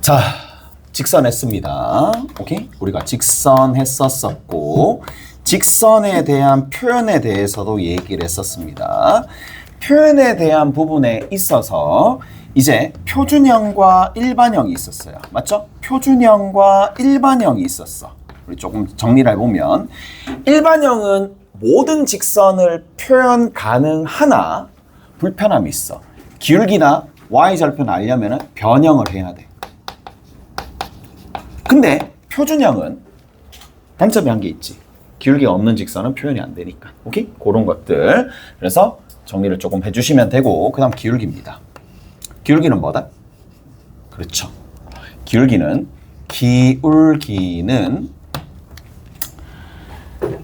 자, 직선했습니다. 오케이? 우리가 직선했었고 직선에 대한 표현에 대해서도 얘기를 했었습니다. 표현에 대한 부분에 있어서 이제 표준형과 일반형이 있었어요. 맞죠? 표준형과 일반형이 있었어. 우리 조금 정리를 해보면 일반형은 모든 직선을 표현 가능하나 불편함이 있어. 기울기나 y절편 알려면 변형을 해야 돼. 근데 표준형은 단점이 한 개 있지. 기울기가 없는 직선은 표현이 안 되니까. 오케이? 그런 것들. 그래서 정리를 조금 해주시면 되고 그 다음 기울기입니다. 기울기는 뭐다? 그렇죠. 기울기는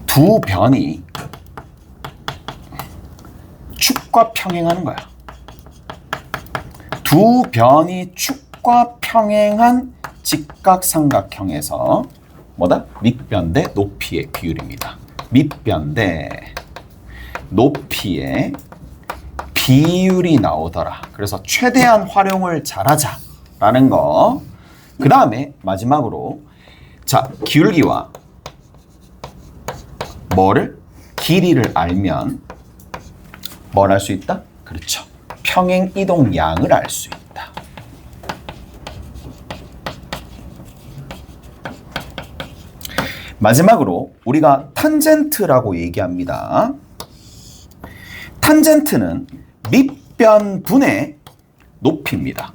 두 변이 축과 평행하는 거야. 두 변이 축과 평행한 직각삼각형에서 뭐다? 밑변 대 높이의 비율입니다. 밑변 대 높이의 비율이 나오더라. 그래서 최대한 활용을 잘하자라는 거. 그 다음에 마지막으로 자, 기울기와 뭐를? 길이를 알면 뭘 알 수 있다? 그렇죠. 평행 이동량을 알 수 있다. 마지막으로 우리가 탄젠트라고 얘기합니다. 탄젠트는 밑변분의 높이입니다.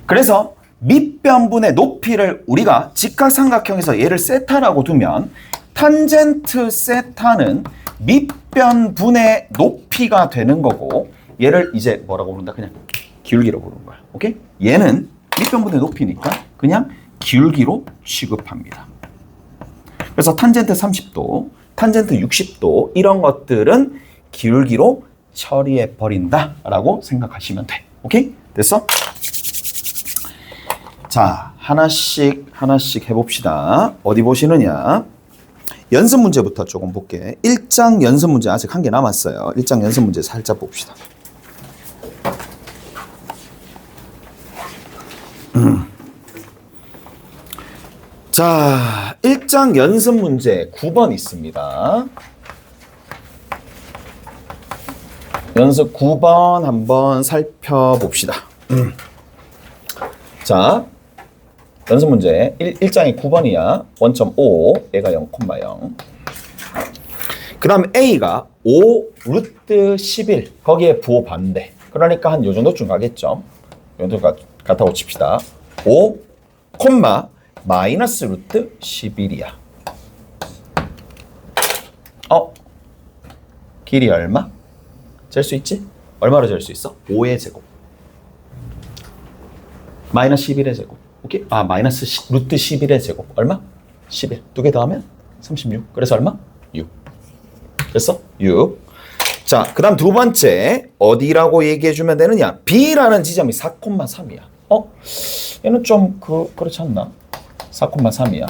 그래서 밑변분의 높이를 우리가 직각삼각형에서 얘를 세타라고 두면 탄젠트 세타는 밑변분의 높이가 되는 거고 얘를 이제 뭐라고 부른다? 그냥 기울기로 부르는 거야. 오케이? 얘는 밑변분의 높이니까 그냥 기울기로 취급합니다. 그래서 탄젠트 30도, 탄젠트 60도 이런 것들은 기울기로 처리해 버린다라고 생각하시면 돼. 오케이? 됐어? 자, 하나씩 해봅시다. 어디 보시느냐? 연습 문제부터 조금 볼게. 1장 연습 문제 아직 한 개 남았어요. 1장 연습 문제 살짝 봅시다. 자, 1장 연습 문제 9번 있습니다. 연습 9번 한번 살펴봅시다. 자, 연습 문제 1장이 9번이야. 1.5, 얘가 0,0. 그 다음 A가 5 루트 11, 거기에 부호 반대. 그러니까 한 요 정도쯤 가겠죠. 요 정도 같다고 칩시다. 5, 마이너스 루트 11이야. 길이 얼마? 잴 수 있지? 얼마로 잴 수 있어? 5의 제곱. 마이너스 11의 제곱. 오케이? 마이너스 루트 11의 제곱. 얼마? 11. 두 개 더하면 36. 그래서 얼마? 6. 됐어? 6. 자, 그 다음 두 번째. 어디라고 얘기해주면 되느냐? B라는 지점이 4,3이야. 얘는 좀 그렇지 않나? 4,3이야.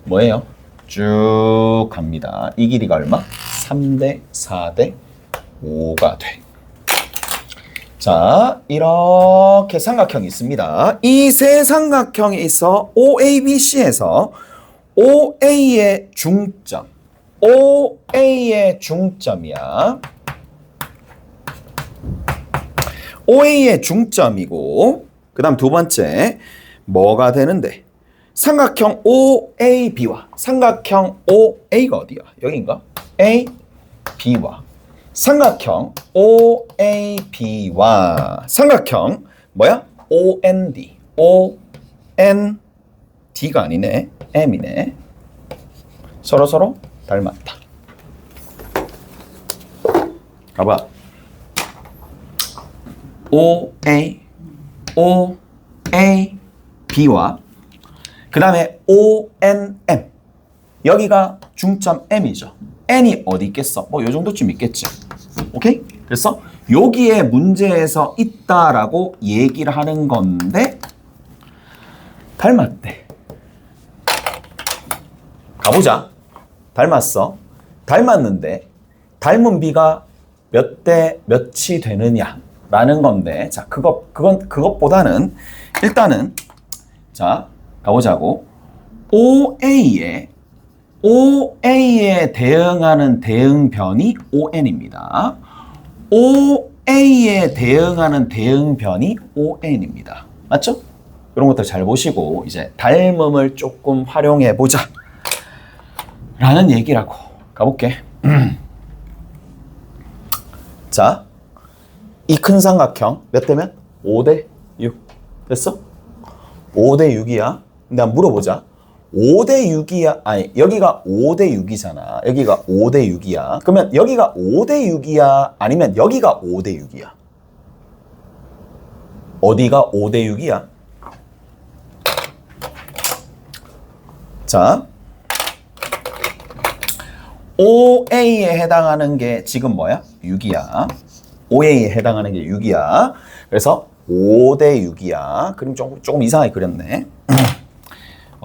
뭐예요? 쭉 갑니다. 이 길이가 얼마? 3대 4대 5가 돼. 자, 이렇게 삼각형이 있습니다. 이 세 삼각형에 있어 OABC에서 OA의 중점이야. OA의 중점이고 그 다음 두 번째 뭐가 되는데 삼각형 OAB와 삼각형 OA가 어디야? 여기인가? A, B와 삼각형 OAB와 삼각형 뭐야? OND OND가 아니네. M이네. 서로 닮았다. 가봐. OAB와 그 다음에 ONM 여기가 중점 M이죠. N이 어디 있겠어? 요 정도쯤 있겠지. 오케이? 그래서 여기에 문제에서 있다라고 얘기를 하는 건데 닮았대. 가보자. 닮았어. 닮았는데 닮은 비가 몇 대 몇이 되느냐 라는 건데, 자, 그것보다는 일단은, 자, 가보자고. OA에 대응하는 대응변이 ON입니다. OA에 대응하는 대응변이 ON입니다. 맞죠? 이런 것들 잘 보시고 이제 닮음을 조금 활용해 보자 라는 얘기라고. 가볼게. 자, 이 큰 삼각형 몇 대면? 5대 6 됐어? 5대 6이야. 근데 한번 물어보자. 5대 6이야. 아니, 여기가 5대 6이잖아. 여기가 5대 6이야. 그러면 여기가 5대 6이야? 아니면 여기가 5대 6이야? 어디가 5대 6이야? 자, OA에 해당하는 게 지금 뭐야? 6이야. OA에 해당하는 게 6이야. 그래서 5대 6이야. 그림 조금 이상하게 그렸네.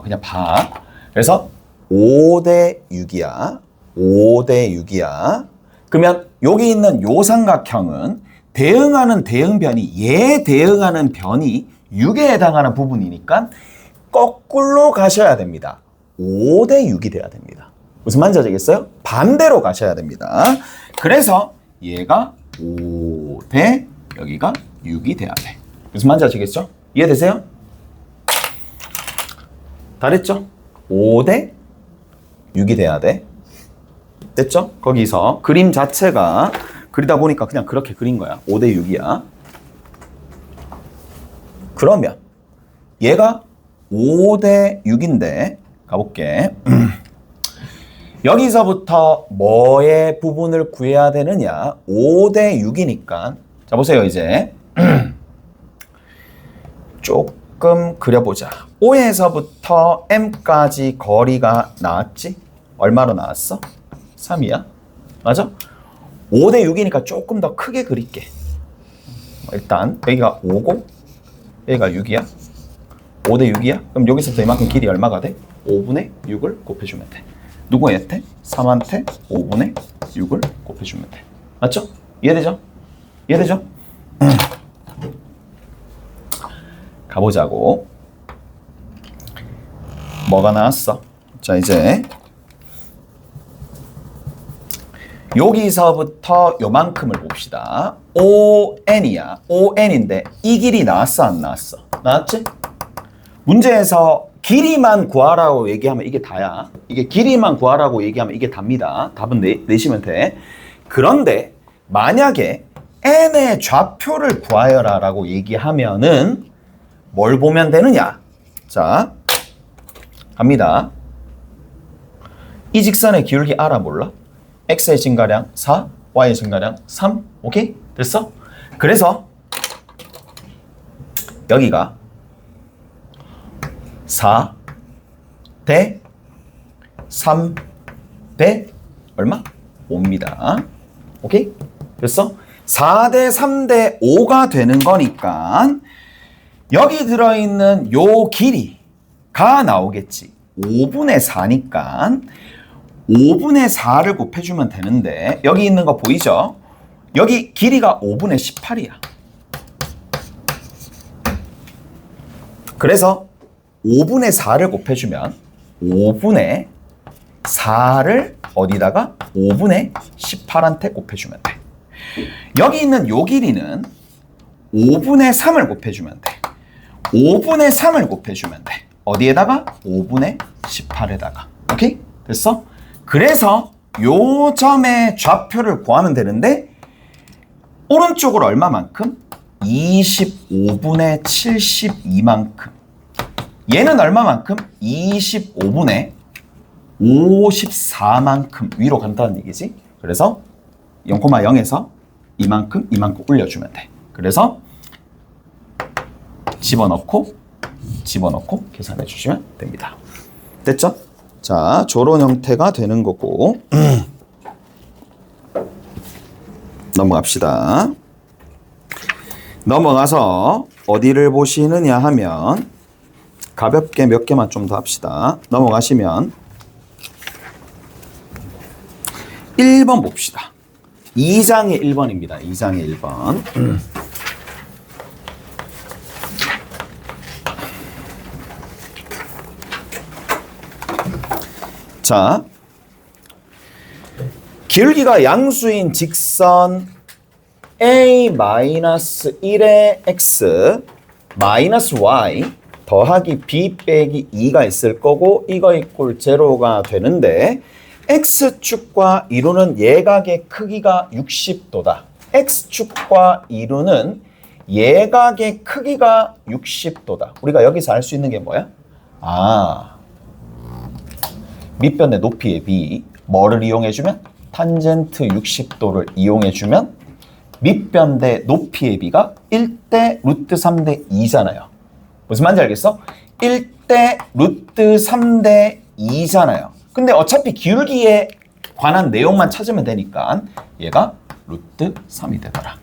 그냥 봐. 그래서 5대 6이야. 5대 6이야. 그러면 여기 있는 요 삼각형은 대응하는 대응변이 얘 대응하는 변이 6에 해당하는 부분이니까 거꾸로 가셔야 됩니다. 5대 6이 돼야 됩니다. 무슨 말인지 아시겠어요? 반대로 가셔야 됩니다. 그래서 얘가 5대 여기가 6이 돼야 돼. 무슨 말인지 아시겠죠? 이해되세요? 다 됐죠? 5대 6이 돼야 돼. 됐죠? 거기서 그림 자체가 그리다 보니까 그냥 그렇게 그린 거야. 5대 6이야. 그러면 얘가 5대 6인데 가볼게. 여기서부터 뭐의 부분을 구해야 되느냐? 5대 6이니까 자 보세요. 이제 조금 그려보자. O에서부터 M까지 거리가 나왔지? 얼마로 나왔어? 3이야? 맞아? 5대 6이니까 조금 더 크게 그릴게. 일단 여기가 5고 여기가 6이야. 5대 6이야? 그럼 여기서부터 이만큼 길이 얼마가 돼? 5분의 6을 곱해주면 돼. 누구한테? 3한테 5분의 6을 곱해주면 돼. 맞죠? 이해되죠? 이해되죠? 가보자고. 뭐가 나왔어? 자, 이제 여기서부터 요만큼을 봅시다. ON이야. ON인데 이 길이 나왔어? 안 나왔어? 나왔지? 문제에서 길이만 구하라고 얘기하면 이게 다야. 이게 길이만 구하라고 얘기하면 이게 답니다. 답은 내시면 돼. 그런데 만약에 n의 좌표를 구하여라 라고 얘기하면은 뭘 보면 되느냐? 자, 갑니다. 이 직선의 기울기 알아 몰라? x의 증가량 4, y의 증가량 3. 오케이? 됐어? 그래서 여기가 4 대 3 대 얼마? 5입니다. 오케이? 됐어? 4 대 3 대 5가 되는 거니까 여기 들어있는 요 길이가 나오겠지. 5분의 4니까 5분의 4를 곱해주면 되는데 여기 있는 거 보이죠? 여기 길이가 5분의 18이야. 그래서 5분의 4를 곱해주면 5분의 4를 어디다가 5분의 18한테 곱해주면 돼. 여기 있는 요 길이는 5분의 3을 곱해주면 돼. 5분의 3을 곱해주면 돼. 어디에다가? 5분의 18에다가. 오케이? 됐어? 그래서 요 점의 좌표를 구하면 되는데 오른쪽으로 얼마만큼? 25분의 72만큼. 얘는 얼마만큼? 25분의 54만큼 위로 간다는 얘기지. 그래서 0,0에서 이만큼 올려주면 돼. 그래서 집어넣고 계산해 주시면 됩니다. 됐죠? 자, 저런 형태가 되는 거고 넘어갑시다. 넘어가서 어디를 보시느냐 하면 가볍게 몇 개만 좀 더 합시다. 넘어가시면 1번 봅시다. 2장의 1번입니다. 2장의 1번. 자, 기울기가 양수인 직선 a-1의 x 마이너스 y 더하기 b 빼기 2가 있을 거고 이거 이꼴 제로가 되는데 x축과 이루는 예각의 크기가 60도다. x축과 이루는 예각의 크기가 60도다. 우리가 여기서 알 수 있는 게 뭐야? 밑변의 높이의 b 뭐를 이용해주면? 탄젠트 60도를 이용해주면 밑변 대 높이의 b가 1대 루트 3대 2잖아요. 무슨 말인지 알겠어? 1대 루트 3대 2잖아요. 근데 어차피 기울기에 관한 내용만 찾으면 되니까 얘가 루트 3이 되더라.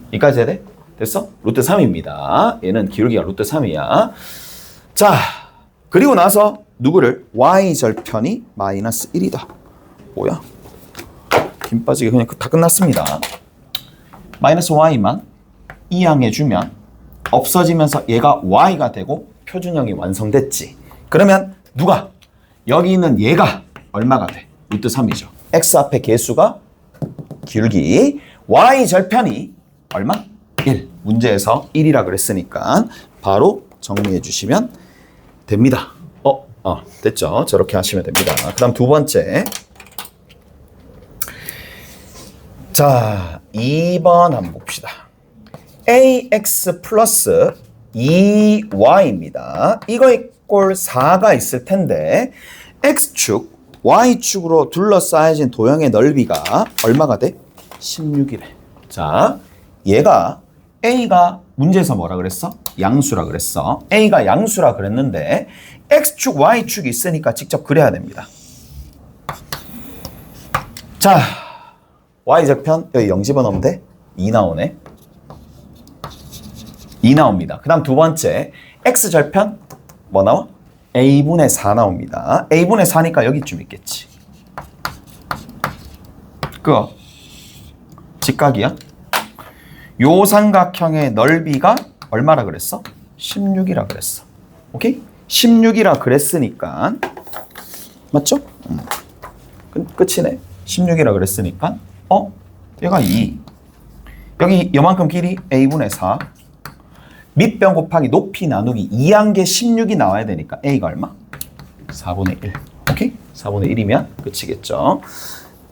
여기까지 해야 돼? 됐어? 루트 3입니다. 얘는 기울기가 루트 3이야. 자, 그리고 나서 누구를? y절편이 마이너스 1이다. 뭐야? 김 빠지게 그냥 다 끝났습니다. 마이너스 y만 이항해주면 없어지면서 얘가 y가 되고 표준형이 완성됐지. 그러면 누가? 여기 있는 얘가 얼마가 돼? 루트 3이죠. x 앞에 개수가 기울기 y절편이 얼마? 1. 문제에서 1이라 그랬으니까 바로 정리해 주시면 됩니다. 됐죠? 저렇게 하시면 됩니다. 그 다음 두 번째. 자, 2번 한번 봅시다. ax 플러스 2y입니다. 이거 이꼴 4가 있을 텐데 x축, y축으로 둘러싸여진 도형의 넓이가 얼마가 돼? 16이래. 자, 얘가 a가 문제에서 뭐라 그랬어? 양수라 그랬어. a가 양수라 그랬는데 x축, y축이 있으니까 직접 그려야 됩니다. 자, y절편 여기 0 집어넣으면 돼? 2 나오네. 2 나옵니다. 그 다음 두 번째 x절편 뭐 나와? a분의 4 나옵니다. a분의 4니까 여기쯤 있겠지. 그거 직각이야. 요 삼각형의 넓이가 얼마라 그랬어? 16이라 그랬어. 오케이? 16이라 그랬으니까 맞죠? 끝이네. 16이라 그랬으니까 얘가 2. 여기 요만큼 길이 a분의 4. 밑변 곱하기 높이 나누기 2한 개 16이 나와야 되니까 a가 얼마? 4분의 1. 오케이? 4분의 1이면 끝이겠죠.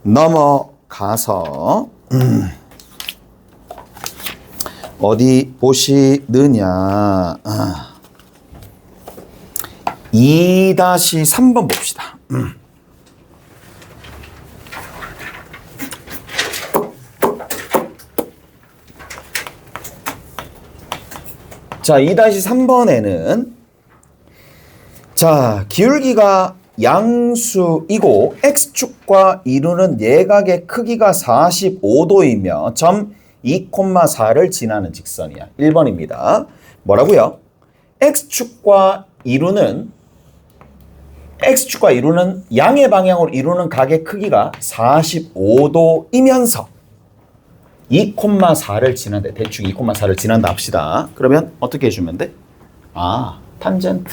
넘어가서 어디 보시느냐. 2-3번 봅시다. 자, 2-3번에는 자, 기울기가 양수이고 x축과 이루는 예각의 크기가 45도이며 점 2,4를 지나는 직선이야. 1번입니다. 뭐라고요? x축과 이루는 양의 방향으로 이루는 각의 크기가 45도이면서 2,4를 지난다. 대충 2,4를 지난다 합시다. 그러면 어떻게 해주면 돼? 탄젠트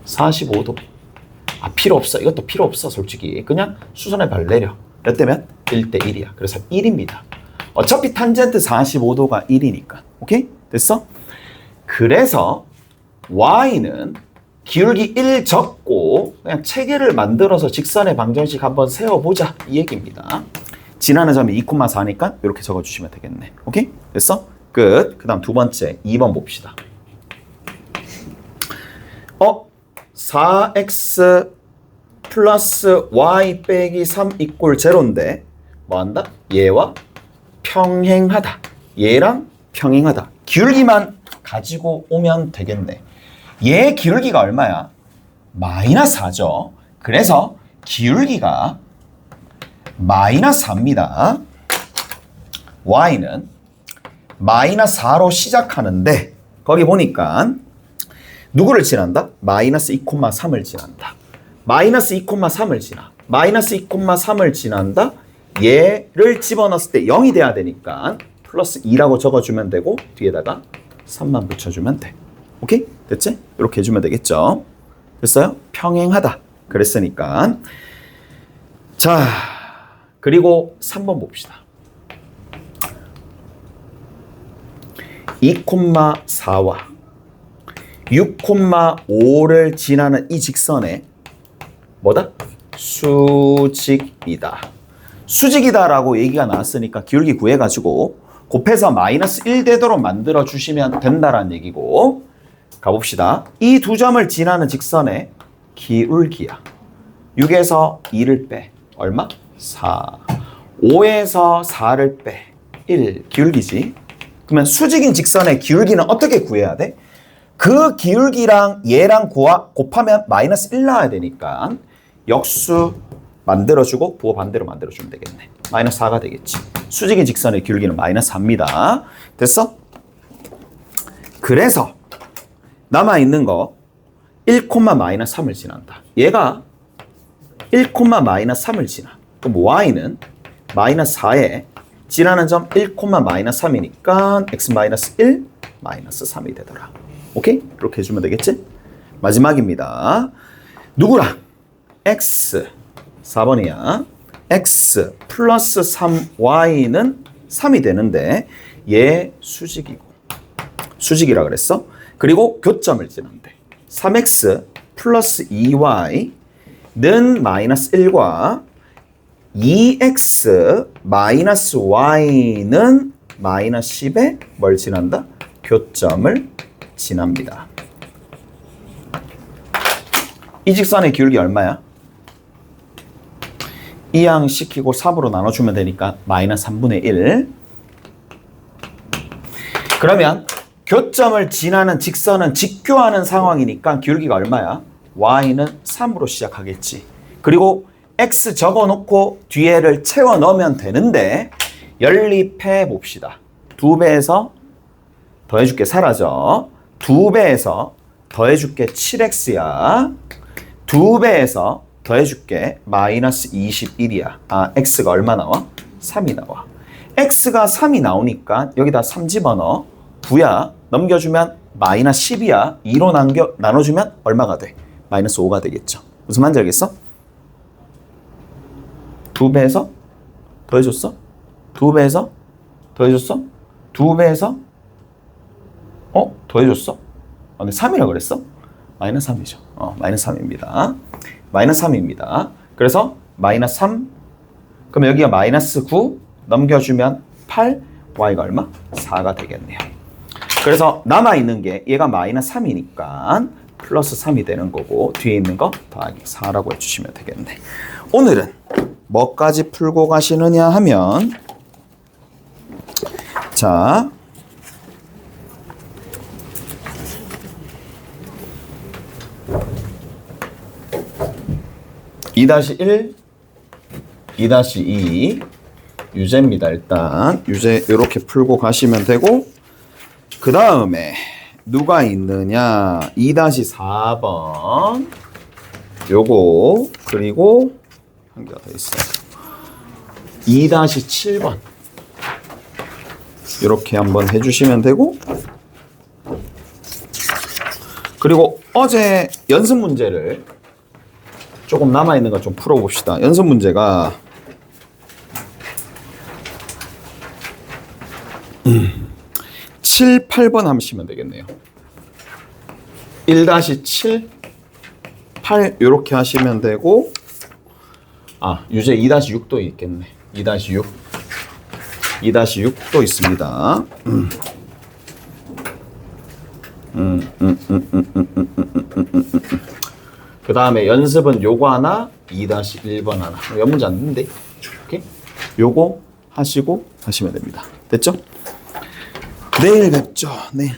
45도. 필요 없어. 이것도 필요 없어 솔직히. 그냥 수선의 발 내려. 몇 대면? 1대1이야. 그래서 1입니다. 어차피 탄젠트 45도가 1이니까. 오케이? 됐어? 그래서 y는 기울기 1 적고 그냥 체계를 만들어서 직선의 방정식 한번 세워보자. 이 얘기입니다. 지나는 점이 2,4니까 이렇게 적어주시면 되겠네. 오케이? 됐어? 끝. 그 다음 두 번째 2번 봅시다. 4x 플러스 y 빼기 3 이꼴 제로인데 뭐한다? 얘와 평행하다. 얘랑 평행하다. 기울기만 가지고 오면 되겠네. 얘 기울기가 얼마야? 마이너스 4죠. 그래서 기울기가 마이너스 4입니다. y는 마이너스 4로 시작하는데 거기 보니까 누구를 지난다? 마이너스 2,3을 지난다. 마이너스 2,3을 지나. 마이너스 2,3을 지난다. 얘를 집어넣었을 때 0이 돼야 되니까 플러스 2라고 적어주면 되고 뒤에다가 3만 붙여주면 돼. 오케이? 됐지? 이렇게 해주면 되겠죠? 됐어요? 평행하다. 그랬으니까. 자, 그리고 3번 봅시다. 2,4와 6,5를 지나는 이 직선에 뭐다? 수직이다. 수직이다라고 얘기가 나왔으니까 기울기 구해가지고 곱해서 마이너스 1 되도록 만들어 주시면 된다라는 얘기고, 가봅시다. 이 두 점을 지나는 직선의 기울기야. 6에서 2를 빼. 얼마? 4. 5에서 4를 빼. 1. 기울기지. 그러면 수직인 직선의 기울기는 어떻게 구해야 돼? 그 기울기랑 얘랑 곱하면 마이너스 1 나와야 되니까 역수 만들어주고 부호 반대로 만들어주면 되겠네. 마이너스 4가 되겠지. 수직인 직선의 기울기는 마이너스 4입니다. 됐어? 그래서 남아있는 거 1, 마이너스 3을 지난다. 얘가 1, 마이너스 3을 지나. 그럼 y는 마이너스 4에 지나는 점 1, 마이너스 3이니까 x 마이너스 1, 마이너스 3이 되더라. 오케이? 이렇게 해주면 되겠지? 마지막입니다. 누구랑? x 4번이야. x 플러스 3y는 3이 되는데 얘 수직이고, 수직이라 그랬어. 그리고 교점을 지난대. 3x 플러스 2y는 마이너스 1과 2x 마이너스 y는 마이너스 10에 뭘 지난다? 교점을 지납니다. 이 직선의 기울기 얼마야? 이항시키고 3으로 나눠주면 되니까 마이너스 3분의 1. 그러면 교점을 지나는 직선은 직교하는 상황이니까 기울기가 얼마야? y는 3으로 시작하겠지. 그리고 x 적어놓고 뒤에를 채워 넣으면 되는데 연립해 봅시다. 2배에서 더해줄게 사라져. 2배에서 더해줄게 7x야. 2배에서 더해줄게 마이너스 21이야. 아, x가 얼마 나와? 3이 나와. x가 3이 나오니까 여기다 3 집어넣어. 9야. 넘겨주면 마이너스 10이야. 2로 나눠주면 얼마가 돼? 마이너스 5가 되겠죠. 무슨 말인지 알겠어? 2배에서 더해줬어? 2배에서 더해줬어? 2배에서 더해줬어? 근데 3이라고 그랬어? 마이너스 3이죠. 마이너스 3입니다. 마이너스 3입니다. 그래서 마이너스 3, 그럼 여기가 마이너스 9 넘겨주면 8, y가 얼마? 4가 되겠네요. 그래서 남아있는 게 얘가 마이너스 3이니까 플러스 3이 되는 거고 뒤에 있는 거 더하기 4라고 해주시면 되겠네. 오늘은 뭐까지 풀고 가시느냐 하면, 자, 2-1, 2-2 유제입니다. 일단 유제 이렇게 풀고 가시면 되고, 그 다음에 누가 있느냐? 2-4번 요거, 그리고 한 개가 더 있어요. 2-7번 이렇게 한번 해주시면 되고, 그리고 어제 연습 문제를 조금 남아있는 거 좀 풀어봅시다. 연습 문제가 7, 8번 하시면 되겠네요. 1-7, 8 이렇게 하시면 되고, 유제 2-6도 있겠네. 2-6. 2-6도 있습니다. 그 다음에 연습은 요거 하나, 2-1번 하나. 연문제 안 되는데. 오케이? 요거 하시고 하시면 됩니다. 됐죠? 내일 뵙죠. 내일.